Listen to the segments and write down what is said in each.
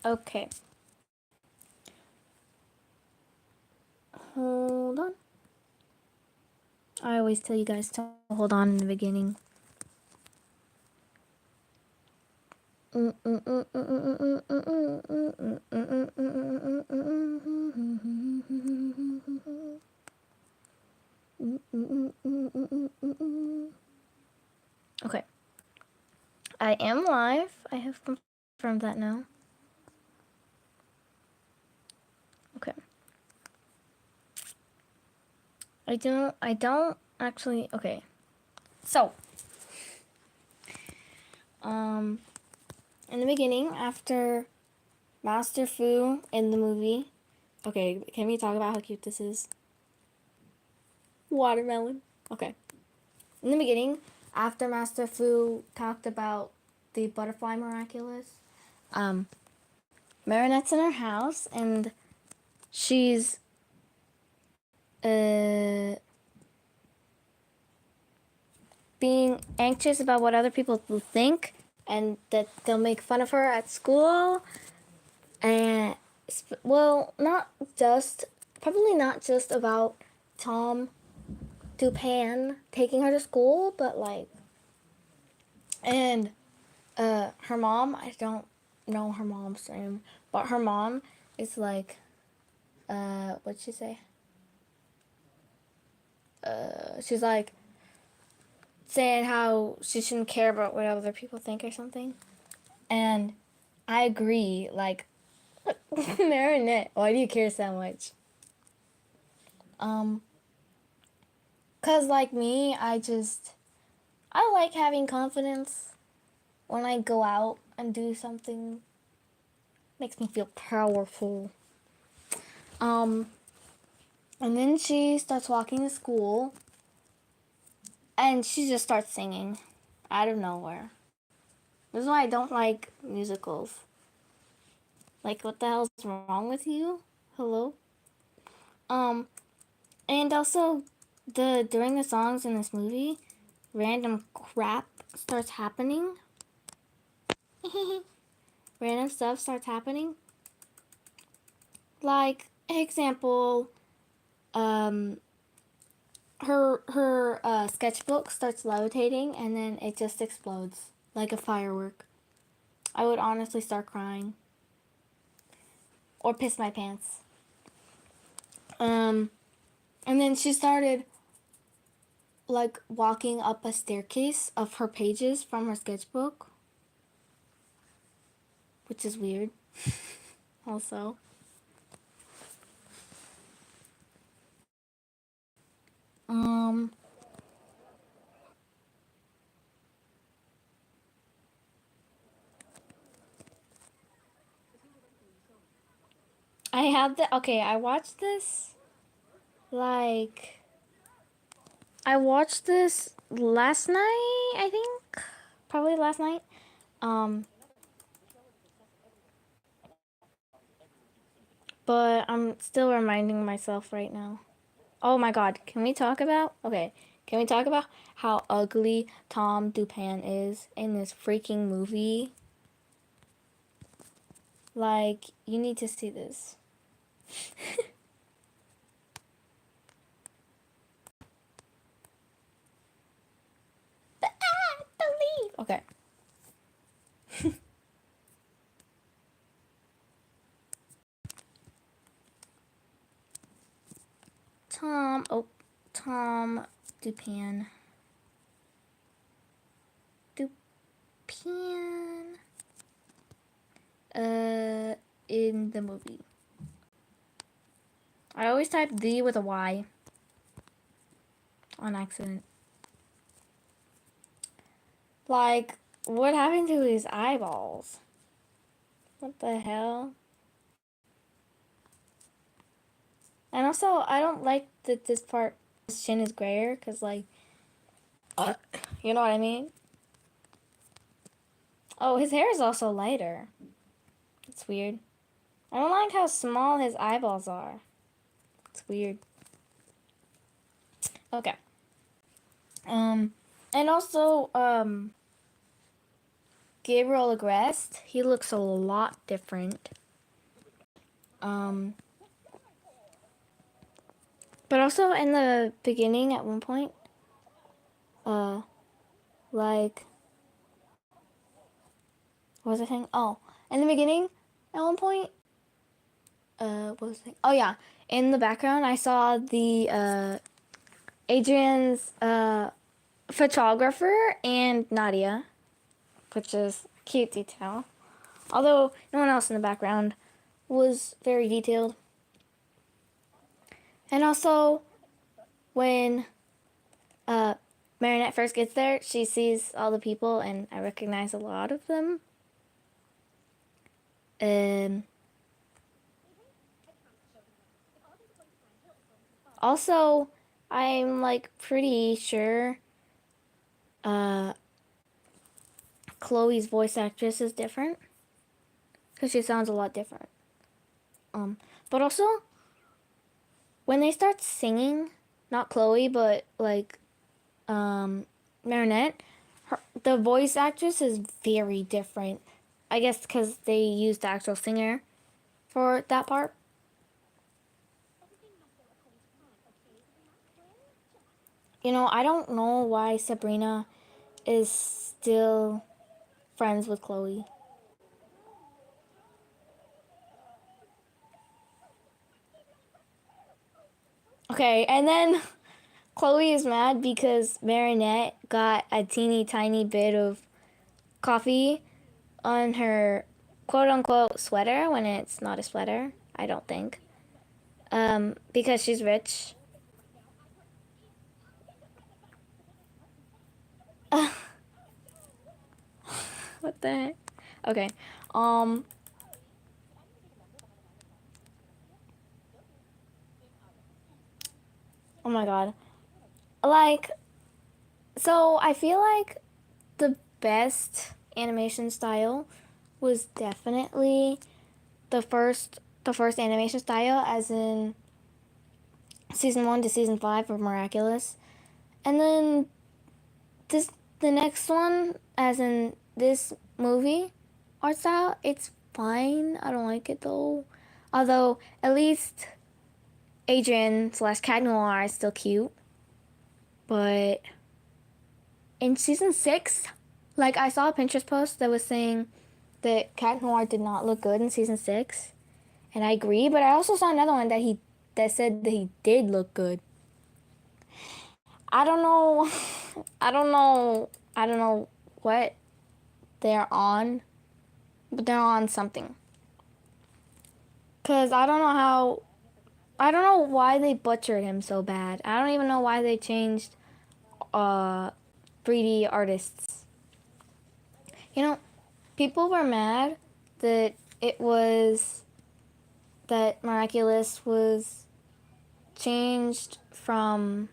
Okay. Hold on. I always tell you guys to hold on in the beginning. Okay. I am live. I have confirmed that now. Okay. I don't actually, okay. So, in the beginning, after Master Fu in the movie, okay, can we talk about how cute this is? Watermelon. Okay. In the beginning, after Master Fu talked about the butterfly miraculous, um, Marinette's in her house and she's being anxious about what other people will think and that they'll make fun of her at school. And well, probably not just about Tom Dupan taking her to school, but like, and her mom, I don't know her mom's name, but her mom is like, what'd she say? She's like saying how she shouldn't care about what other people think or something. And I agree, like, Marinette, why do you care so much? Cause like me, I like having confidence when I go out and do something. Makes me feel powerful. Um, and then she starts walking to school, and she just starts singing out of nowhere. This is why I don't like musicals. Like, what the hell's wrong with you? Hello? Um, and also, during the songs in this movie, random crap starts happening. Random stuff starts happening. Like, example, um, her sketchbook starts levitating and then it just explodes like a firework. I would honestly start crying or piss my pants. And then she started like walking up a staircase of her pages from her sketchbook, which is weird. Also, um, I had the okay. I watched this like I watched this last night. I think probably last night. Um, but I'm still reminding myself right now. Oh my god, can we talk about? Okay, can we talk about how ugly Tom Dupan is in this freaking movie? Like, you need to see this. But I believe. Okay. Tom Dupan. Dupan. In the movie. I always type D with a Y on accident. Like, what happened to his eyeballs? What the hell? And also, I don't like that this part, his chin is grayer, because, like, uh, you know what I mean? Oh, his hair is also lighter. It's weird. I don't like how small his eyeballs are. It's weird. Okay. And also, Gabriel Agreste, he looks a lot different. But also in the beginning at one point, like, what was I saying? Oh, in the beginning at one point, what was I saying? Oh yeah, in the background I saw the, Adrian's, photographer and Nadia, which is cute detail. Although no one else in the background was very detailed. And also, when Marinette first gets there, she sees all the people, and I recognize a lot of them. Also, I'm like pretty sure Chloe's voice actress is different because she sounds a lot different. But also, when they start singing, not Chloe, but like Marinette, the voice actress is very different. I guess because they used the actual singer for that part. You know, I don't know why Sabrina is still friends with Chloe. Okay, and then Chloe is mad because Marinette got a teeny tiny bit of coffee on her quote unquote sweater when it's not a sweater, I don't think. Because she's rich. What the heck? Okay. Um, oh my god. Like, so I feel like the best animation style was definitely the first animation style, as in season 1 to season 5 of Miraculous. And then this the next one, as in this movie art style, it's fine. I don't like it though. Although at least Adrian slash Cat Noir is still cute. But in season 6, like I saw a Pinterest post that was saying that Cat Noir did not look good in season 6, and I agree. But I also saw another one that said that he did look good. I don't know. I don't know. I don't know what they're on, but they're on something. Cause I don't know how. I don't know why they butchered him so bad. I don't even know why they changed 3D artists. You know, people were mad that it was that Miraculous was changed from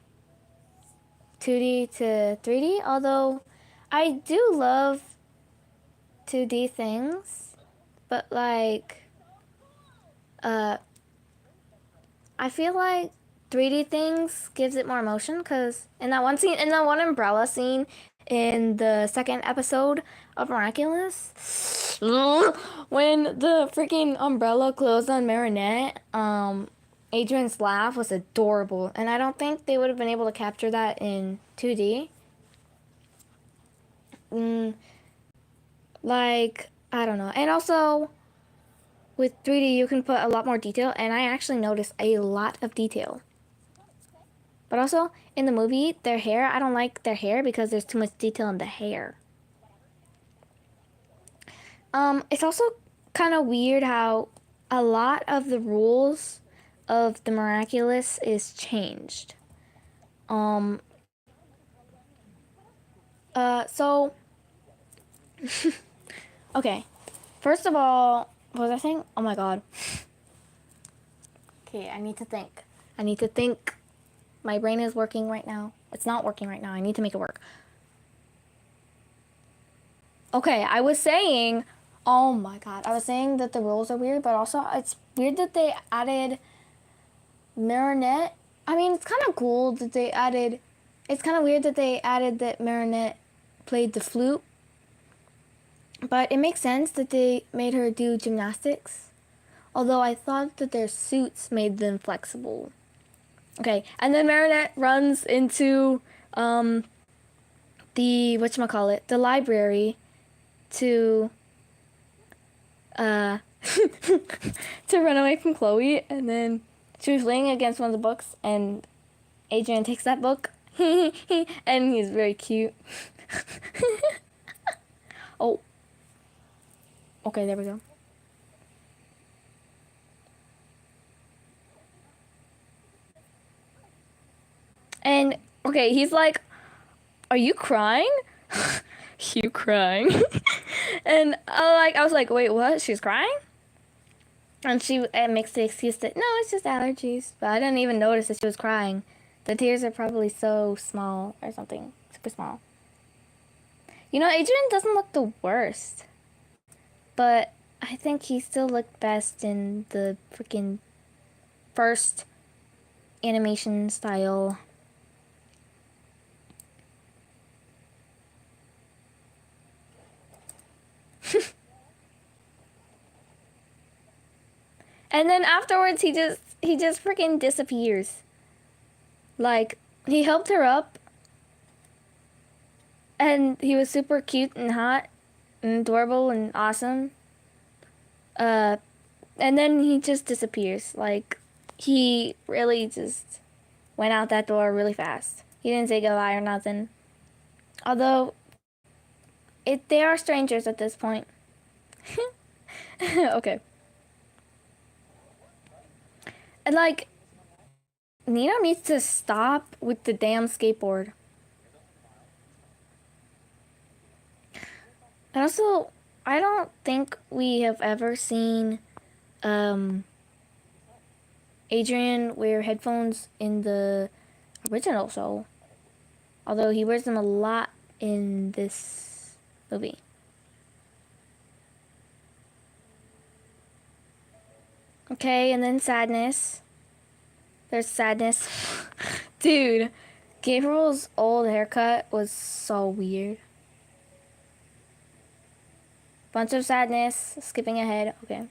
2D to 3D, although I do love 2D things, but like I feel like 3D things gives it more emotion, because in that one scene, in that one umbrella scene in the second episode of Miraculous, when the freaking umbrella closed on Marinette, Adrian's laugh was adorable, and I don't think they would have been able to capture that in 2D. Like, I don't know. And also, with 3D, you can put a lot more detail, and I actually noticed a lot of detail. But also, in the movie, their hair, I don't like their hair because there's too much detail in the hair. It's also kind of weird how a lot of the rules of the Miraculous is changed. Um, so, okay. First of all, what was I saying? Oh my god. Okay, I need to think. I need to think. My brain is working right now. It's not working right now. I need to make it work. Okay, I was saying, oh my god, I was saying that the rules are weird, but also it's weird that they added Marinette. I mean, it's kind of cool that they added, it's kind of weird that they added that Marinette played the flute. But it makes sense that they made her do gymnastics. Although I thought that their suits made them flexible. Okay, and then Marinette runs into the whatchamacallit, the library to uh to run away from Chloe, and then she was leaning against one of the books, and Adrian takes that book, and he's very cute. Oh, okay, there we go. And okay, he's like, "Are you crying? You crying?" And I was like, "Wait, what? She's crying?" And she makes the excuse that no, it's just allergies. But I didn't even notice that she was crying. The tears are probably so small or something, super small. You know, Adrian doesn't look the worst, but I think he still looked best in the freaking first animation style. And then afterwards, he just freaking disappears. Like he helped her up, and he was super cute and hot, and adorable and awesome. Uh, and then he just disappears. Like he really just went out that door really fast. He didn't say goodbye or nothing. Although they are strangers at this point. Okay. And like Nina needs to stop with the damn skateboard. And also, I don't think we have ever seen um, Adrian wear headphones in the original show. Although he wears them a lot in this movie. Okay, and then sadness. There's sadness. Dude, Gabriel's old haircut was so weird. Bunch of sadness. Skipping ahead. Okay.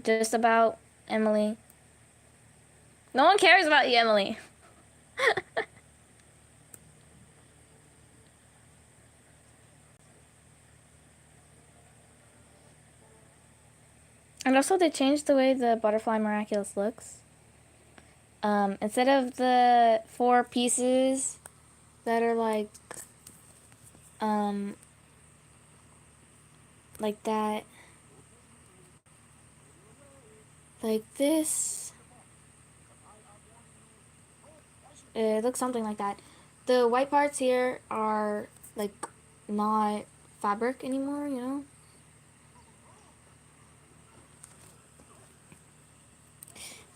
Just about Emily. No one cares about you, Emily. And also they changed the way the butterfly Miraculous looks. Instead of the 4 pieces that are um, like that, like this, it looks something like that. The white parts here are like not fabric anymore, you know?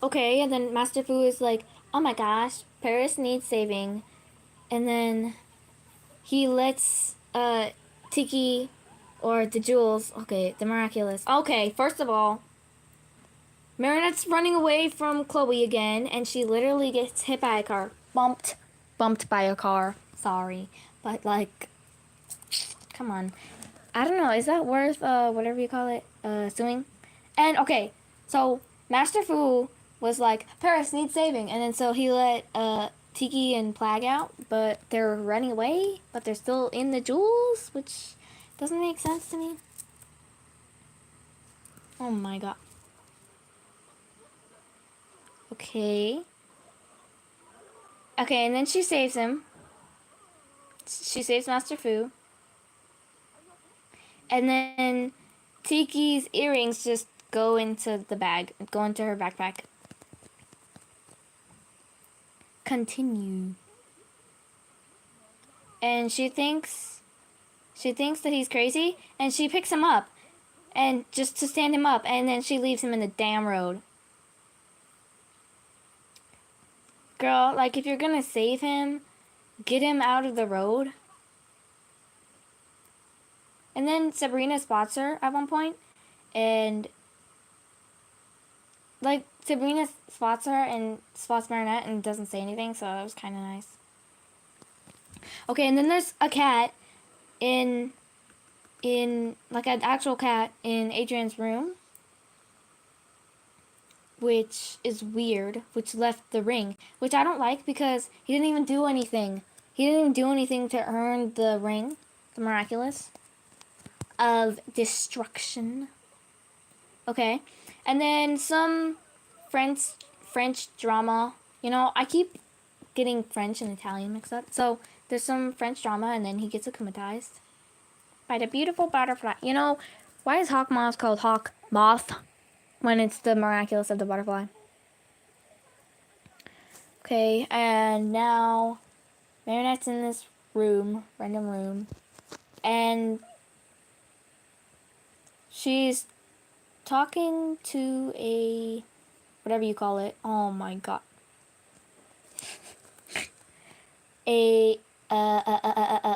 Okay, and then Master Fu is like, oh my gosh, Paris needs saving. And then he lets Tiki or the jewels, okay, the miraculous. Okay, first of all, Marinette's running away from Chloe again, and she literally gets hit by a car. Bumped by a car. Sorry. But like, come on. I don't know, is that worth whatever you call it, suing? And okay, so Master Fu was like, Paris needs saving, and then so he let Tiki and Plag out, but they're running away, but they're still in the jewels, which doesn't make sense to me. Oh my god. Okay. Okay, and then she saves him. She saves Master Fu. And then Tiki's earrings just go into the bag, go into her backpack. Continue. And she thinks that he's crazy, and she picks him up, and just to stand him up, and then she leaves him in the damn road. Girl, like if you're gonna save him, get him out of the road. And then Sabrina spots her at one point, and like Sabrina spots her and spots Marinette and doesn't say anything, so it was kind of nice. Okay, and then there's a cat in in, like an actual cat in Adrian's room, which is weird, which left the ring, which I don't like because he didn't even do anything. He didn't even do anything to earn the ring, the Miraculous, of destruction. Okay. And then some French drama. You know, I keep getting French and Italian mixed up. So there's some French drama, and then he gets akumatized by the beautiful butterfly. You know, why is Hawk Moth called Hawk Moth when it's the Miraculous of the butterfly? Okay, and now Marinette's in this room, random room, and she's talking to a, whatever you call it. Oh my god. A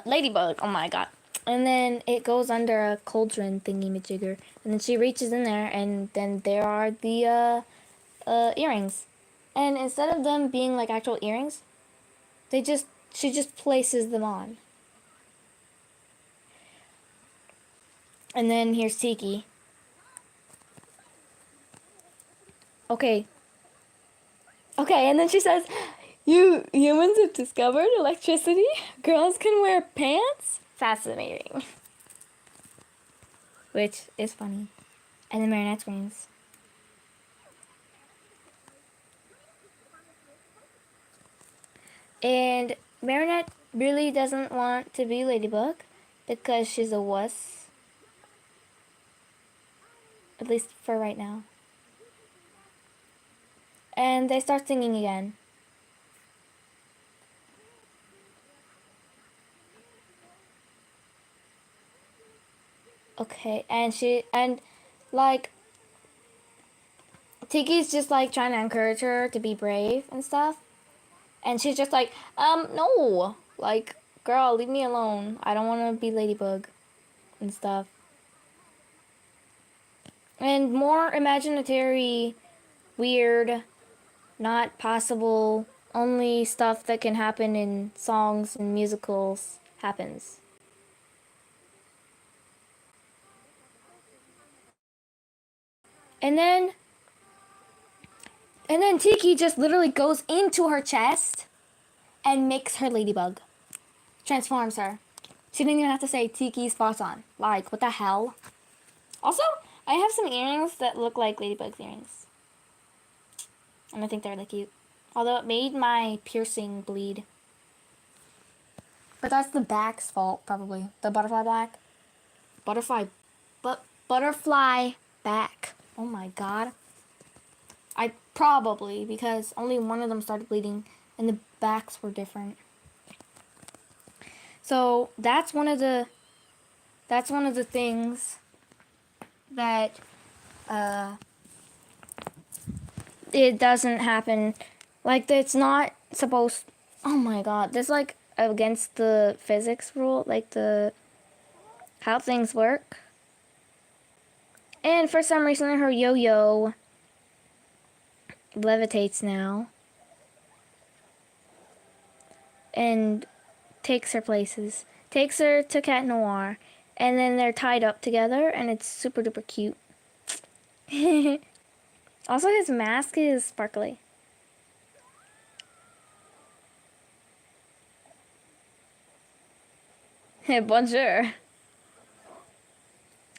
ladybug. Oh my god. And then it goes under a cauldron thingy-majigger. And then she reaches in there, and then there are the earrings. And instead of them being like actual earrings, she just places them on. And then here's Tiki. Okay. Okay, and then she says, "You humans have discovered electricity? Girls can wear pants? Fascinating." Which is funny. And then Marinette screams. And Marinette really doesn't want to be Ladybug because she's a wuss. At least for right now. And they start singing again. Okay, and like Tiki's just like trying to encourage her to be brave and stuff. And she's just like, no. Like, girl, leave me alone. I don't want to be Ladybug and stuff. And more imaginary, weird, not possible, only stuff that can happen in songs and musicals happens. And then Tiki just literally goes into her chest and makes her Ladybug. Transforms her. She didn't even have to say Tiki spots on. Like, what the hell? Also, I have some earrings that look like Ladybug's earrings. And I think they're really cute. Although it made my piercing bleed. But that's the back's fault, probably. The butterfly black. Butterfly back. Oh my god. I probably, because only one of them started bleeding and the backs were different. So that's one of the things that it doesn't happen. Like, it's not supposed, oh my god, that's like against the physics rule, like the how things work. And for some reason her yo-yo levitates now and takes her places. Takes her to Cat Noir, and then they're tied up together, and it's super duper cute. Also, his mask is sparkly. Bonjour.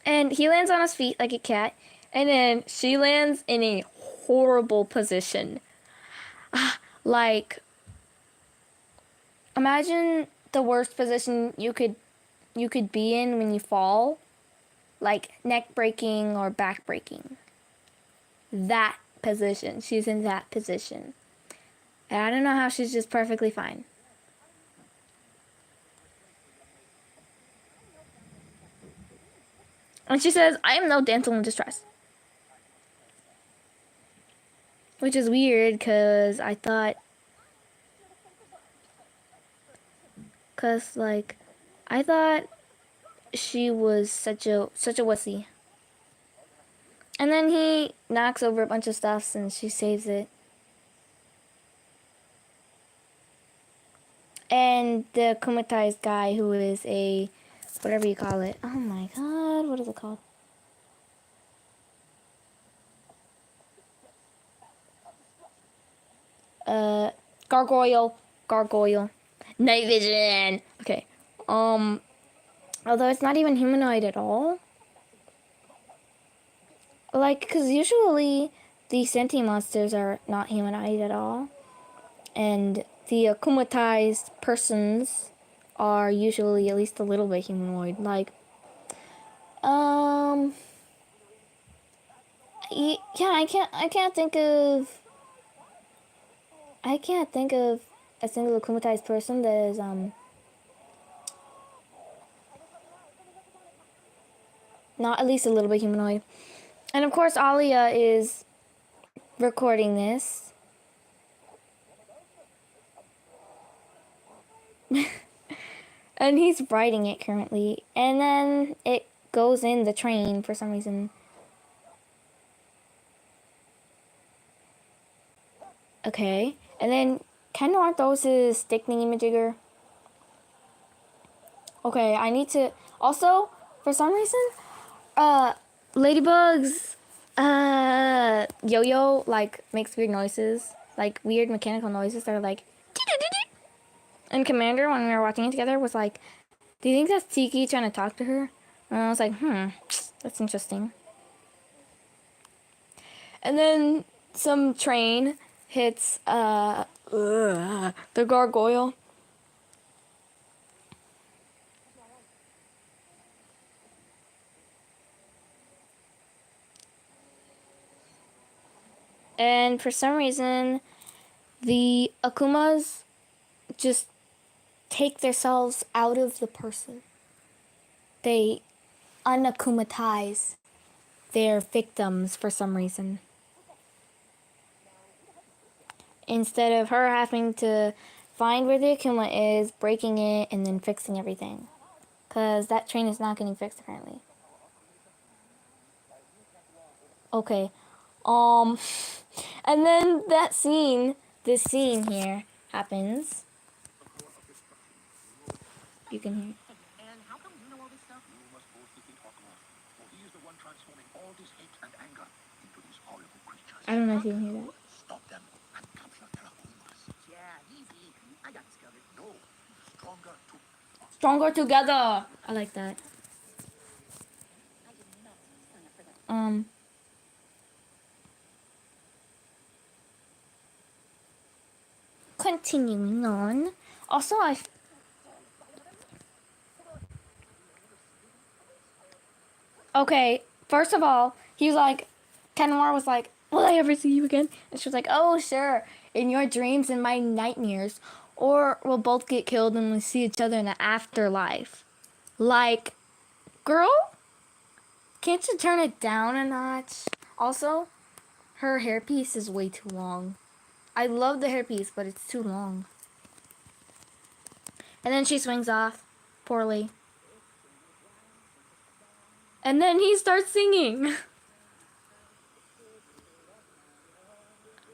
And he lands on his feet like a cat, and then she lands in a horrible position. Like, imagine the worst position you could be in when you fall, like neck breaking or back breaking. That position. She's in that position. And I don't know how she's just perfectly fine. And she says, "I am no damsel in distress." Which is weird, because I thought... I thought she was such a wussy. And then he knocks over a bunch of stuff, and she saves it. And the akumatized guy, who is a whatever you call it. Oh my god, what is it called? Gargoyle. Gargoyle. Night vision. Okay. Although it's not even humanoid at all. Like, because usually the sentient monsters are not humanoid at all. And the akumatized persons are usually at least a little bit humanoid. Like, yeah, I can't think of a single akumatized person that is, not at least a little bit humanoid. And of course, Alia is recording this. And he's writing it currently. And then it goes in the train for some reason. Okay. And then Ken throws his stick thingy-majigger. Okay, I need to... Also, for some reason, Ladybug's yo-yo, like, makes weird noises. Like, weird mechanical noises that are like... And Commander, when we were watching it together, was like, do you think that's Tiki trying to talk to her? And I was like, that's interesting. And then some train hits the gargoyle. And for some reason, the Akumas just take themselves out of the person. They unakumatize their victims for some reason. Instead of her having to find where the Akuma is, breaking it, and then fixing everything. Because that train is not getting fixed currently. Okay. And then this scene here happens. You can hear. And how come you know all this stuff? You must both defeat Akuma, for he is the one transforming all this hate and anger into these horrible creatures. I don't know if you can hear that. Stop them and capture their Akumas. Yeah, easy. I got this covered. No, Stronger together. I like that. Continuing on. Also, okay, first of all, he was like, Kenmore was like, will I ever see you again? And she was like, oh, sure, in your dreams and my nightmares. Or we'll both get killed and we see each other in the afterlife. Like, girl, can't you turn it down a notch? Also, her hairpiece is way too long. I love the hairpiece, but it's too long. And then she swings off poorly. And then he starts singing.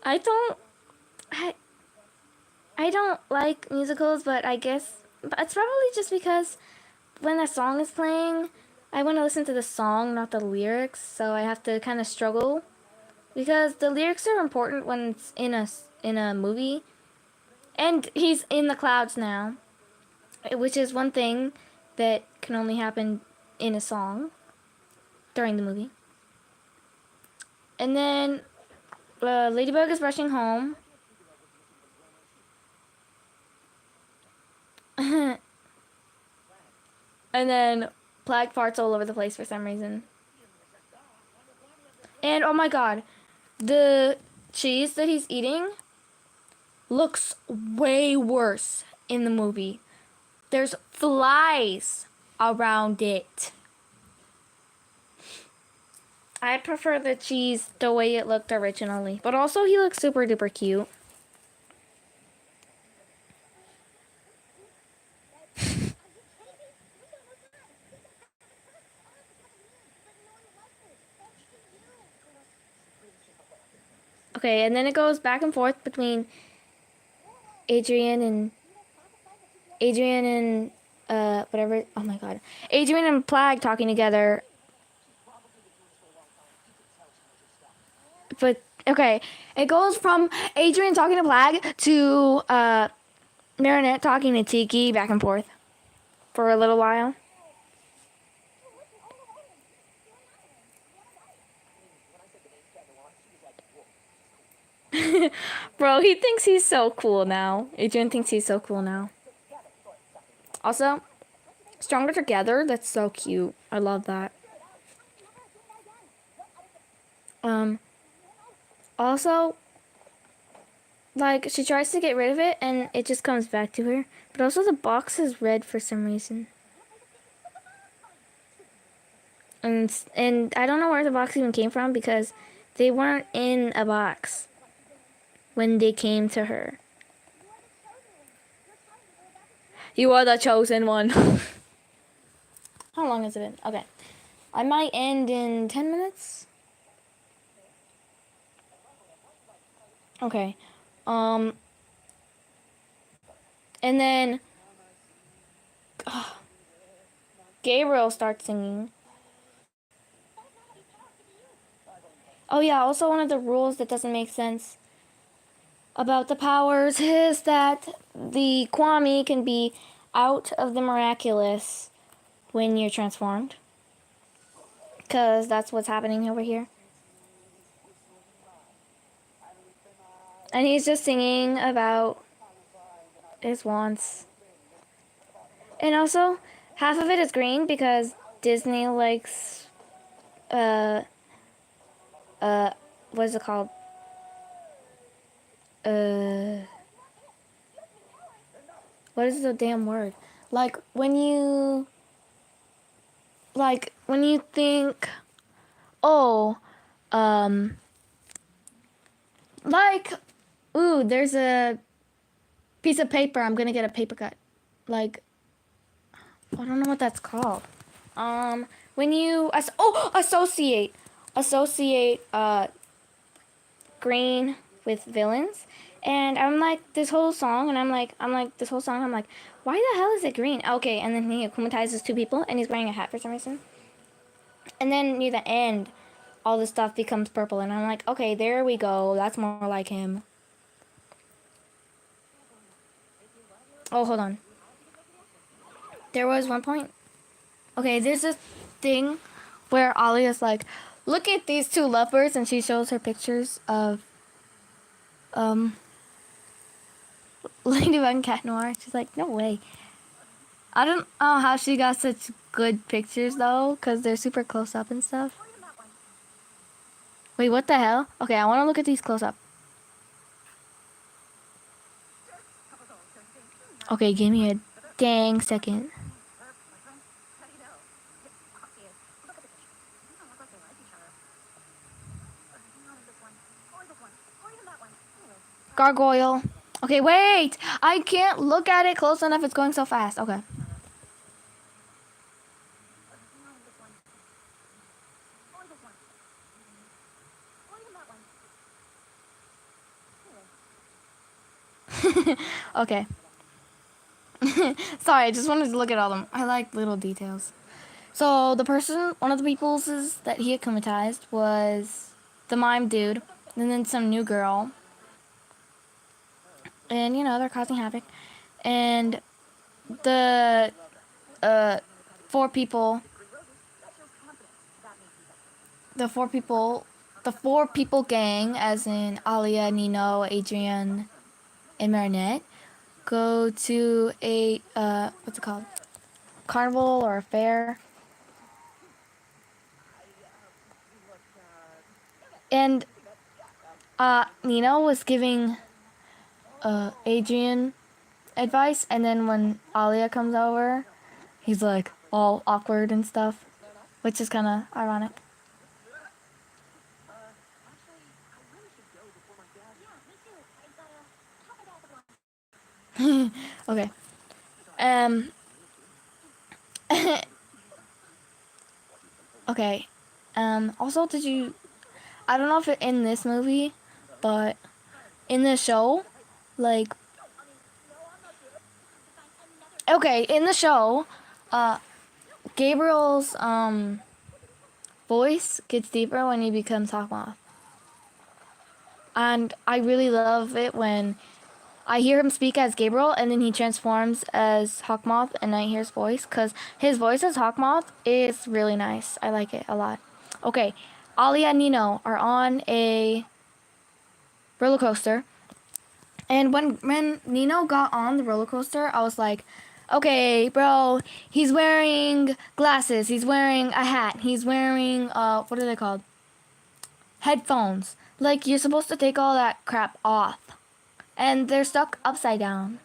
I don't like musicals, but I guess it's probably just because when a song is playing, I want to listen to the song, not the lyrics, so I have to kind of struggle because the lyrics are important when it's in a movie. And he's in the clouds now, which is one thing that can only happen in a song during the movie. And then Ladybug is rushing home. And then Plague farts all over the place for some reason. And oh my god, the cheese that he's eating looks way worse in the movie. There's flies around it. I prefer the cheese the way it looked originally. But also he looks super duper cute. Okay, and then it goes back and forth between Adrian and whatever. Oh my god. Adrian and Plague talking together. But okay, it goes from Adrian talking to Plague to Marinette talking to Tiki back and forth for a little while. Bro, he thinks he's so cool now. Adrian thinks he's so cool now. Also, stronger together. That's so cute. I love that. Also, like, she tries to get rid of it and it just comes back to her. But also the box is red for some reason. And I don't know where the box even came from because they weren't in a box when they came to her. You are the chosen one. How long has it been? Okay. I might end in 10 minutes. Okay. And then Gabriel starts singing. Oh yeah, also one of the rules that doesn't make sense about the powers is that the Kwame can be out of the Miraculous when you're transformed. Because that's what's happening over here. And he's just singing about his wants. And also, half of it is green because Disney likes, what is it called? What is the damn word? Like, when you think, oh, like, ooh, there's a piece of paper, I'm gonna get a paper cut. Like, I don't know what that's called. When you, associate, green with villains. And I'm like, this whole song, and I'm like, why the hell is it green? Okay, and then he akumatizes two people, and he's wearing a hat for some reason. And then near the end, all this stuff becomes purple, and I'm like, okay, there we go. That's more like him. Oh, hold on. There was one point. Okay, there's this thing where Alia's like, look at these two lovebirds, and she shows her pictures of, Ladybug and Cat Noir. She's like, no way. I don't know how she got such good pictures, though, because they're super close up and stuff. Wait, what the hell? Okay, I want to look at these close up. Okay, give me a dang second. Gargoyle. Okay, wait! I can't look at it close enough. It's going so fast. Okay. Okay. Sorry, I just wanted to look at all of them. I like little details. So the person, one of the people's that he acclimatized was the mime dude, and then some new girl. And, you know, they're causing havoc. And the four people, the four people gang, as in Alia, Nino, Adrian, and Marinette, go to a, what's it called? Carnival or a fair. And Nino was giving Adrian advice, and then when Alia comes over, he's like all awkward and stuff, which is kind of ironic. Okay. Okay. Also, did you? I don't know if it in this movie, but in the show, like, Okay, in the show, Gabriel's voice gets deeper when he becomes Hawkmoth. And I really love it when I hear him speak as Gabriel and then he transforms as Hawkmoth and I hear his voice, because his voice as Hawkmoth is really nice. I like it a lot. Okay, Ollie and Nino are on a roller coaster. And when Nino got on the roller coaster, I was like, okay, bro, he's wearing glasses, he's wearing a hat, he's wearing, what are they called? Headphones. Like, you're supposed to take all that crap off. And they're stuck upside down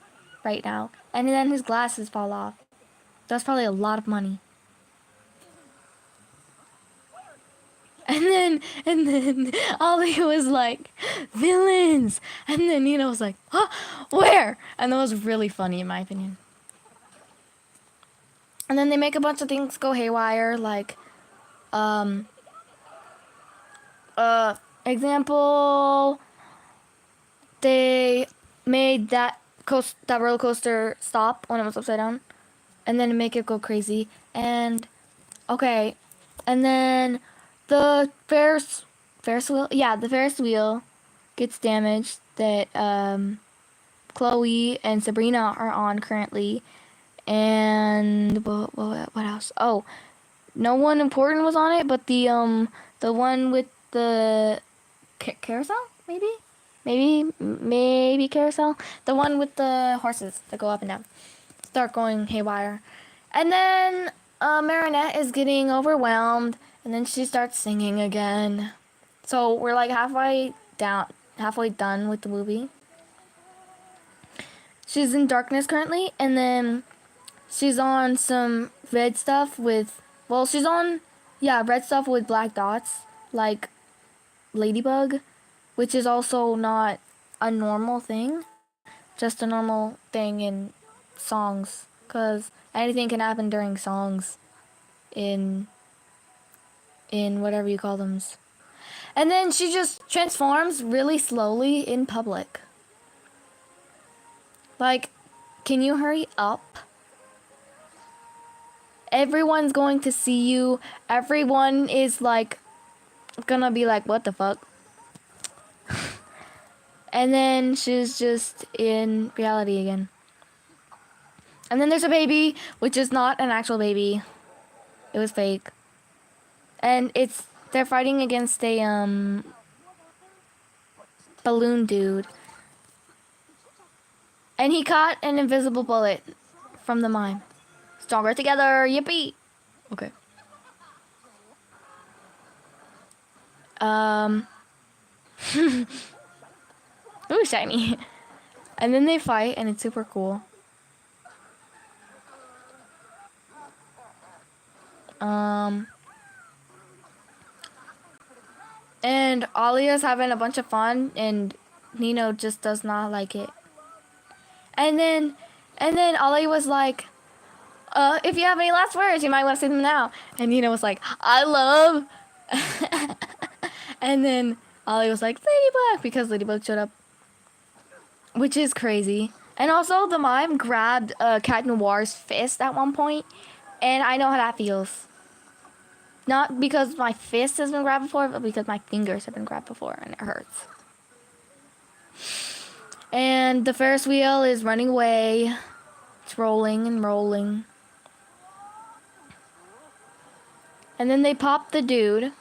right now. And then his glasses fall off. That's probably a lot of money. And then Ollie was like, villains. And then Nina was like, huh, where? And that was really funny in my opinion. And then they make a bunch of things go haywire, like, example, they made that roller coaster stop when it was upside down, and then make it go crazy. And okay, and then the Ferris wheel, yeah, the Ferris wheel gets damaged that Chloe and Sabrina are on currently. And what else? Oh, no one important was on it, but the one with the carousel, maybe carousel, the one with the horses that go up and down, start going haywire, and then Marinette is getting overwhelmed, and then she starts singing again. So we're like halfway done with the movie. She's in darkness currently, and then she's on some red stuff with, well, she's on, yeah, red stuff with black dots, like Ladybug, which is also not a normal thing, just a normal thing in songs, because anything can happen during songs in whatever you call them. And then she just transforms really slowly in public. Like, can you hurry up? Everyone's going to see you. Everyone is like gonna be like, what the fuck? And then she's just in reality again. And then there's a baby, which is not an actual baby. It was fake. And they're fighting against a balloon dude. And he caught an invisible bullet from the mime. Stronger together, yippee! Okay. Ooh, shiny. And then they fight, and it's super cool. And Alia's having a bunch of fun, and Nino just does not like it. And then Ollie was like, if you have any last words, you might want to say them now. And Nino was like, I love. And then Ollie was like, Ladybug, because Ladybug showed up. Which is crazy. And also, the mime grabbed Cat Noir's fist at one point, and I know how that feels. Not because my fist has been grabbed before, but because my fingers have been grabbed before, and it hurts. And the Ferris wheel is running away. It's rolling and rolling. And then they pop the dude.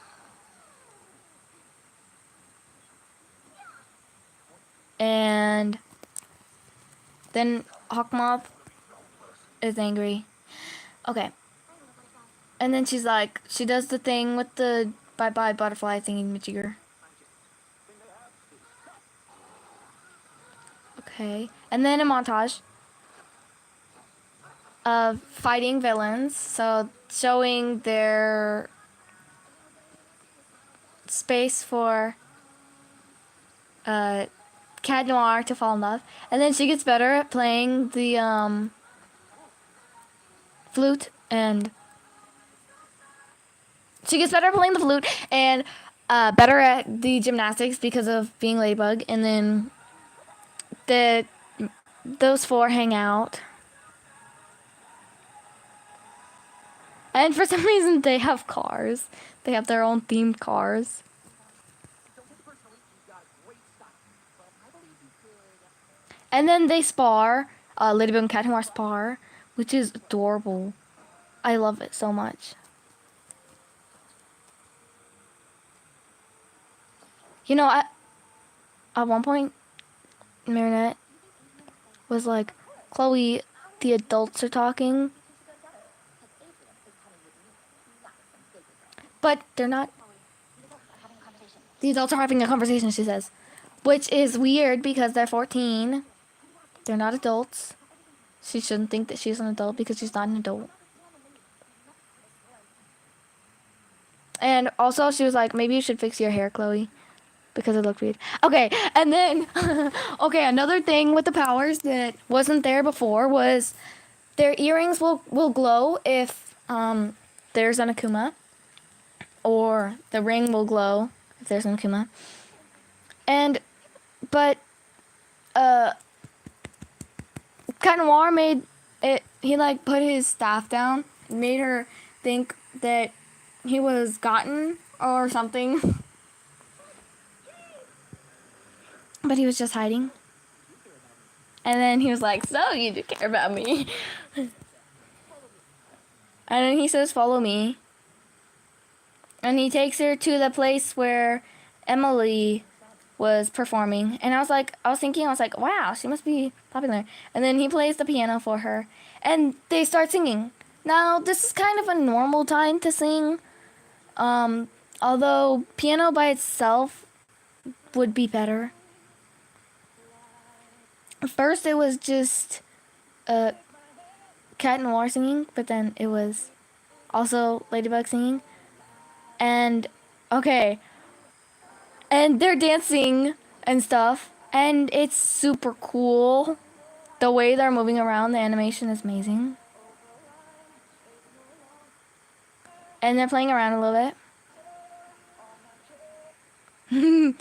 And then Hawkmoth is angry. Okay. And then she's like, she does the thing with the bye-bye butterfly thingy-majigger. Okay. And then a montage of fighting villains. So showing their space for Cat Noir to fall in love. And then she gets better at playing the flute, and better at the gymnastics because of being Ladybug. And then those four hang out. And for some reason, they have cars. They have their own themed cars. Don't take it personally, you've got great style. But I believe you could... And then they spar. Ladybug and Cat Noir spar, which is adorable. I love it so much. You know, at one point, Marinette was like, Chloe, the adults are talking. But they're not. The adults are having a conversation, she says. Which is weird because they're 14. They're not adults. She shouldn't think that she's an adult because she's not an adult. And also, she was like, maybe you should fix your hair, Chloe. Because it looked weird. Okay, and then... okay, another thing with the powers that wasn't there before was... their earrings will glow if there's an Akuma. Or the ring will glow if there's an Akuma. But Cat Noir made it, he like put his staff down, made her think that he was gotten or something. But he was just hiding. And then he was like, so you do care about me. And then he says, follow me. And he takes her to the place where Emily was performing. And I was thinking, wow, she must be popular. And then he plays the piano for her. And they start singing. Now, this is kind of a normal time to sing. Although piano by itself would be better. First, it was just Cat Noir singing, but then it was also Ladybug singing. And, okay. And they're dancing and stuff. And it's super cool. The way they're moving around, the animation is amazing. And they're playing around a little bit.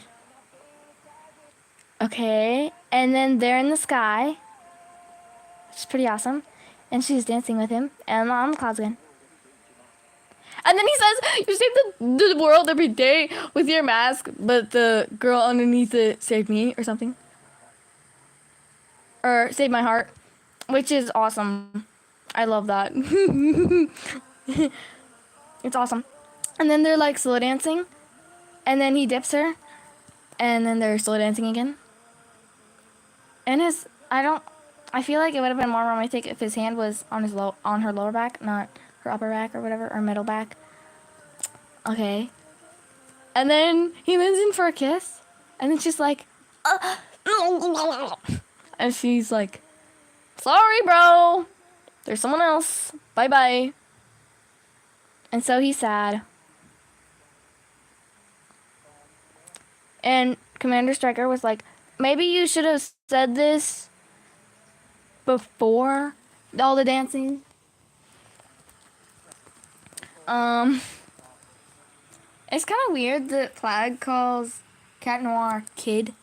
Okay. And then they're in the sky. Which is pretty awesome. And she's dancing with him. And on the clouds again. And then he says, you save the world every day with your mask, but the girl underneath it saved me or something. Or saved my heart, which is awesome. I love that. It's awesome. And then they're like slow dancing. And then he dips her. And then they're slow dancing again. And I feel like it would have been more romantic if his hand was on her lower back, not her upper back or whatever, or middle back. Okay. And then he leans in for a kiss. And then she's like, and she's like, sorry, bro. There's someone else. Bye-bye. And so he's sad. And Commander Striker was like, maybe you should have said this before all the dancing. It's kind of weird that Flag calls Cat Noir kid.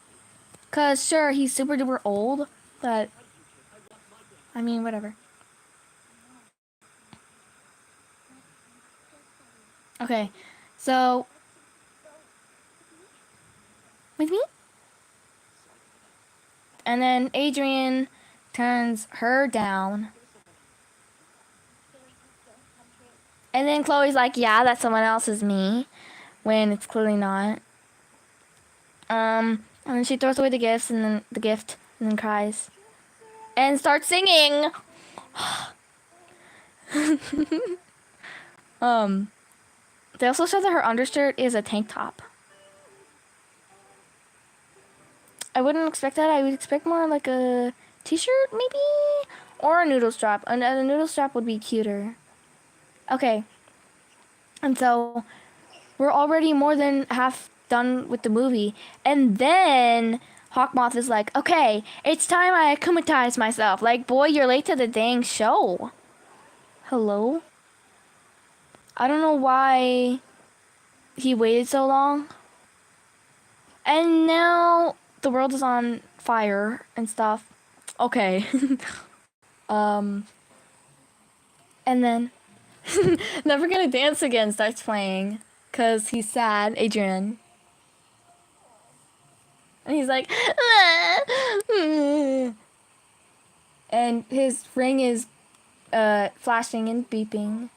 Because, sure, he's super duper old, but, I mean, whatever. Okay, so, with me? And then Adrian turns her down. And then Chloe's like, yeah, that someone else is me. When it's clearly not. And then she throws away the gift and then cries. And starts singing. They also said that her undershirt is a tank top. I wouldn't expect that. I would expect more like a t-shirt, maybe? Or a noodle strap. A noodle strap would be cuter. Okay. And so, we're already more than half done with the movie. And then, Hawkmoth is like, okay, it's time I acclimatize myself. Like, boy, you're late to the dang show. Hello? I don't know why he waited so long. And now the world is on fire and stuff. Okay. And then Never Gonna Dance Again starts playing because he's sad, Adrian. And he's like, and his ring is flashing and beeping.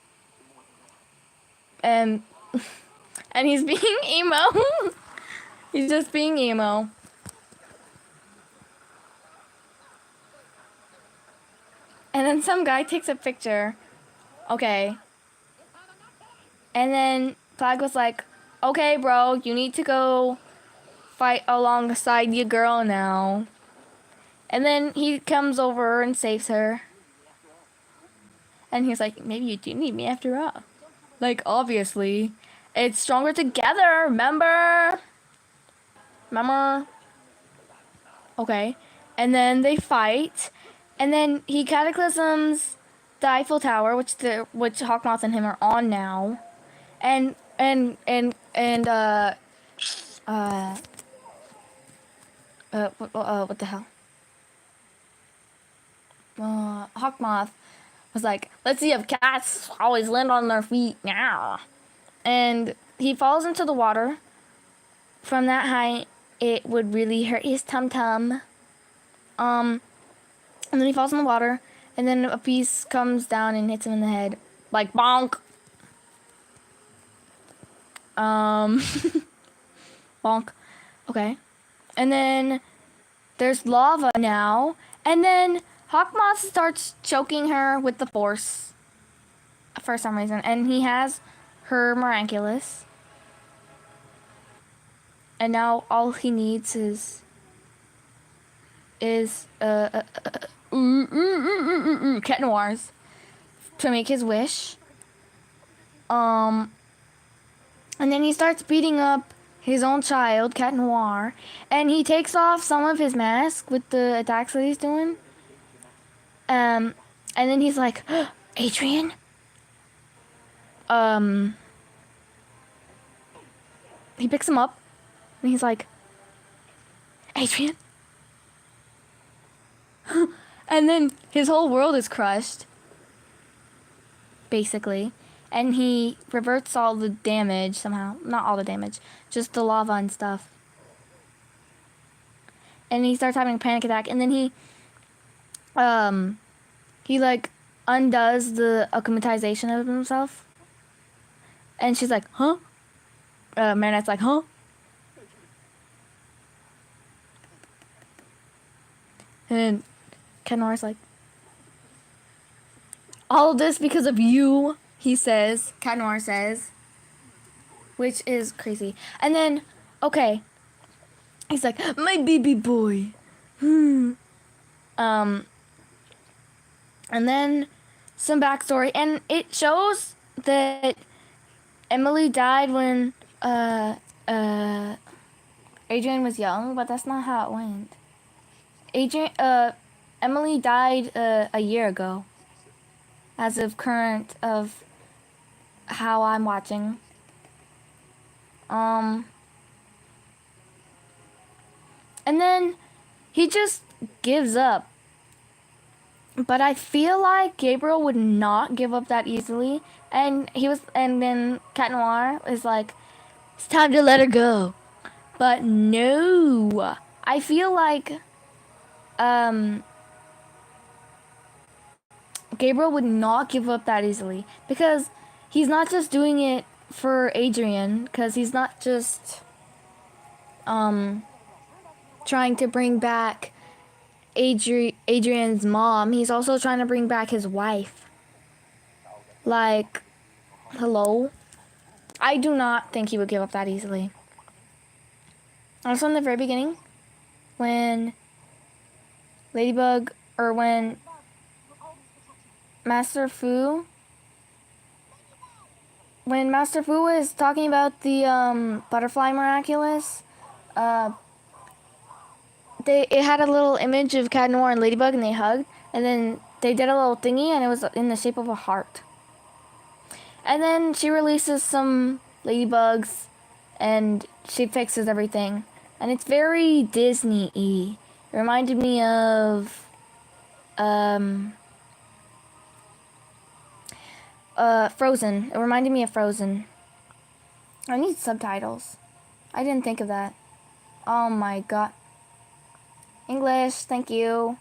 And he's being emo. He's just being emo. And then some guy takes a picture. Okay. And then Flag was like, okay, bro, you need to go fight alongside your girl now. And then he comes over and saves her. And he's like, maybe you do need me after all. Like, obviously. It's stronger together, remember? Remember? Okay. And then they fight. And then he cataclysms the Eiffel Tower, which Hawkmoth and him are on now. And what the hell? Hawkmoth was like, let's see if cats always land on their feet now. And he falls into the water. From that height, it would really hurt his tum-tum. And then he falls in the water, and then a piece comes down and hits him in the head. Like, bonk. Bonk. Okay. And then there's lava now. And then Hawkmoth starts choking her with the force. For some reason. And he has her Miraculous. And now all he needs is Cat Noirs to make his wish. And then he starts beating up his own child, Cat Noir, and he takes off some of his mask with the attacks that he's doing. And then he's like, Adrian? He picks him up, and he's like, Adrian? And then his whole world is crushed, basically. And he reverts all the damage somehow. Not all the damage, just the lava and stuff. And he starts having a panic attack. And then he like undoes the acclimatization of himself. And she's like, huh? Marinette's like, huh? And Cat Noir's like, all of this because of you. He says, Cat Noir says, which is crazy. And then, okay, he's like, my baby boy. And then some backstory, and it shows that Emily died when Adrian was young, but that's not how it went. Emily died a year ago, as of current of how I'm watching. And then he just gives up. But I feel like Gabriel would not give up that easily. And then Cat Noir is like, it's time to let her go. But no. I feel like Gabriel would not give up that easily. Because he's not just doing it for Adrian. Because he's not just trying to bring back Adrian's mom. He's also trying to bring back his wife. Like, hello? I do not think he would give up that easily. Also in the very beginning, when when Master Fu was talking about the butterfly Miraculous, it had a little image of Cat Noir and Ladybug, and they hugged, and then they did a little thingy, and it was in the shape of a heart. And then she releases some ladybugs, and she fixes everything. And it's very Disney-y. It reminded me of Frozen. It reminded me of Frozen. I need subtitles. I didn't think of that. Oh my god. English, thank you.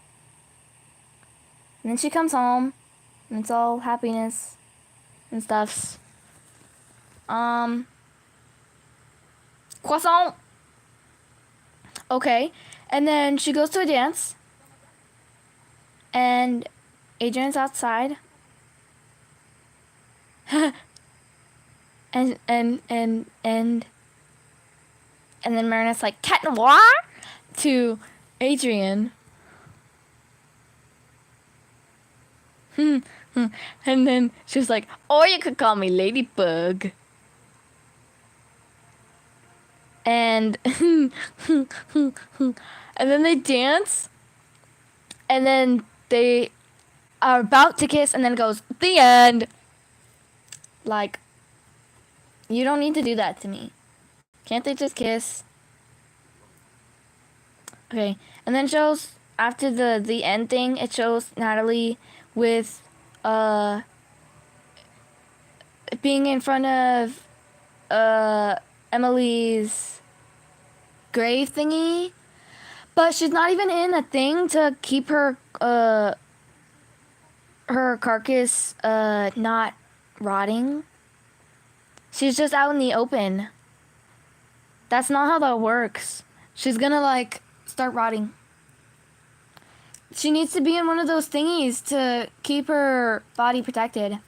And then she comes home, and it's all happiness and stuffs. Croissant. Okay. And then she goes to a dance. And Adrian's outside. and then Marinette's like, Cat Noir to Adrian. And then she was like, or you could call me Ladybug. And and then they dance. And then they are about to kiss, and then it goes, the end. Like, you don't need to do that to me. Can't they just kiss? Okay, and then shows, after the end thing, it shows Natalie with, being in front of, Emily's grave thingy. But she's not even in a thing to keep her carcass not rotting. She's just out in the open. That's not how that works. She's gonna like start rotting. She needs to be in one of those thingies to keep her body protected.